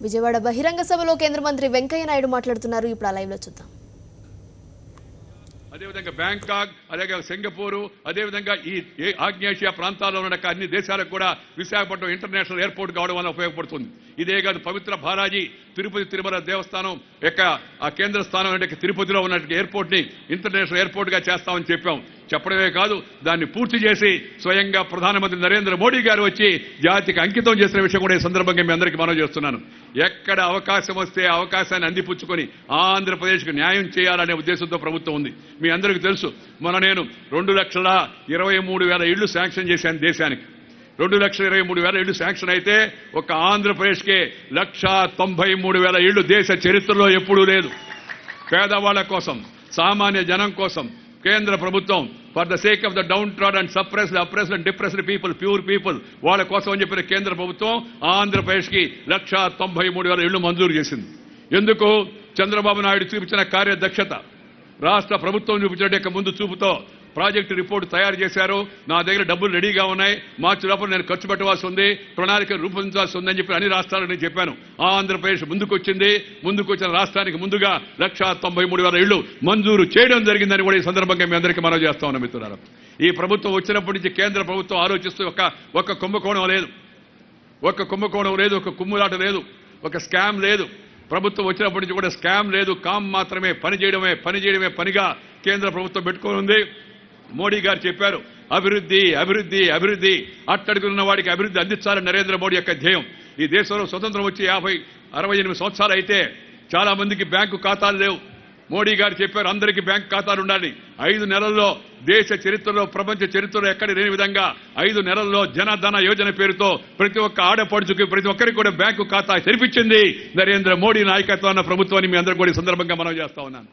విజయవాడ బహిరంగ సభలో కేంద్ర మంత్రి వెంకయ్య నాయుడు మాట్లాడుతున్నారు. ఇప్పుడు ఆ లైవ్ లో చూద్దాం. అదేవిధంగా బ్యాంకాక్, అదేవిధంగా సింగపూరు, అదేవిధంగా ఈ ఆగ్నేషియా ప్రాంతాల్లో ఉన్న అన్ని దేశాలకు కూడా విశాఖపట్నం ఇంటర్నేషనల్ ఎయిర్పోర్ట్ కావడం వల్ల ఉపయోగపడుతుంది. ఇదే కాదు, పవిత్ర బాలాజీ తిరుపతి తిరుమల దేవస్థానం యొక్క ఆ కేంద్ర స్థానం అంటే తిరుపతిలో ఉన్న ఎయిర్పోర్ట్ ని ఇంటర్నేషనల్ ఎయిర్పోర్ట్ గా చేస్తామని చెప్పాం. చెప్పడమే కాదు, దాన్ని పూర్తి చేసి స్వయంగా ప్రధానమంత్రి నరేంద్ర మోడీ గారు వచ్చి జాతికి అంకితం చేసిన విషయం కూడా ఈ సందర్భంగా మీ అందరికీ మనవి చేస్తున్నాను. ఎక్కడ అవకాశం వస్తే అవకాశాన్ని అందిపుచ్చుకొని ఆంధ్రప్రదేశ్కు న్యాయం చేయాలనే ఉద్దేశంతో ప్రభుత్వం ఉంది. మీ అందరికీ తెలుసు, నేను 2,23,000 ఇళ్లు శాంక్షన్ చేశాను దేశానికి. 2,23,000 ఇళ్లు శాంక్షన్ అయితే ఒక ఆంధ్రప్రదేశ్కే 1,93,000 ఇళ్లు దేశ చరిత్రలో ఎప్పుడూ లేదు. పేదవాళ్ల కోసం, సామాన్య జనం కోసం కేంద్ర ప్రభుత్వం for the sake of the downtrodden and suppressed, oppressed and depressed people, pure people, వాళ్ళ కోసం అని చెప్పిన కేంద్ర ప్రభుత్వం ఆంధ్రప్రదేశ్కి 1,93,000 ఇళ్లు మంజూరు చేసింది. ఎందుకు? చంద్రబాబు నాయుడు చూపించిన కార్యదక్షత, రాష్ట్ర ప్రభుత్వం చూపించిన ముందు చూపుతో ప్రాజెక్టు రిపోర్టు తయారు చేశారు. నా దగ్గర డబ్బులు రెడీగా ఉన్నాయి, మార్చి లోపల నేను ఖర్చు పెట్టవలసి ఉంది, ప్రణాళిక రూపొందించాల్సి ఉందని చెప్పి అన్ని రాష్ట్రాలకు నేను చెప్పాను. ఆంధ్రప్రదేశ్ ముందుకొచ్చింది. ముందుకొచ్చిన రాష్ట్రానికి ముందుగా 1,93,000 ఇళ్లు మంజూరు చేయడం జరిగిందని కూడా ఈ సందర్భంగా మీ అందరికీ మనవి చేస్తా ఉన్నాం. మిత్రులారా, ఈ ప్రభుత్వం వచ్చినప్పటి నుంచి కేంద్ర ప్రభుత్వం ఆలోచిస్తూ ఒక కుంభకోణం లేదు, ఒక కుమ్ములాట లేదు, ఒక స్కామ్ లేదు. ప్రభుత్వం వచ్చినప్పటి నుంచి కూడా స్కామ్ లేదు, కామ్ మాత్రమే, పని చేయడమే పనిగా కేంద్ర ప్రభుత్వం పెట్టుకొని ఉంది. మోడీ గారు చెప్పారు, అభివృద్ధి అభివృద్ధి అభివృద్ధి, అట్టడుగున్న వాడికి అభివృద్ధి అందించాలని నరేంద్ర మోడీ యొక్క ధ్యేయం. ఈ దేశంలో స్వతంత్రం వచ్చి 68 సంవత్సరాలు అయితే చాలా మందికి బ్యాంకు ఖాతాలు లేవు. మోడీ గారు చెప్పారు, అందరికీ బ్యాంకు ఖాతాలు ఉండాలి. 5 నెలల్లో దేశ చరిత్రలో, ప్రపంచ చరిత్రలో ఎక్కడ లేని విధంగా 5 నెలల్లో జనధన యోజన పేరుతో ప్రతి ఒక్క ఆడపడుచుకి, ప్రతి ఒక్కరికి కూడా బ్యాంకు ఖాతా తెరిపించింది నరేంద్ర మోడీ నాయకత్వాన్ని ప్రభుత్వాన్ని మీ అందరూ కూడా ఈ సందర్భంగా మనం చేస్తా ఉన్నాను.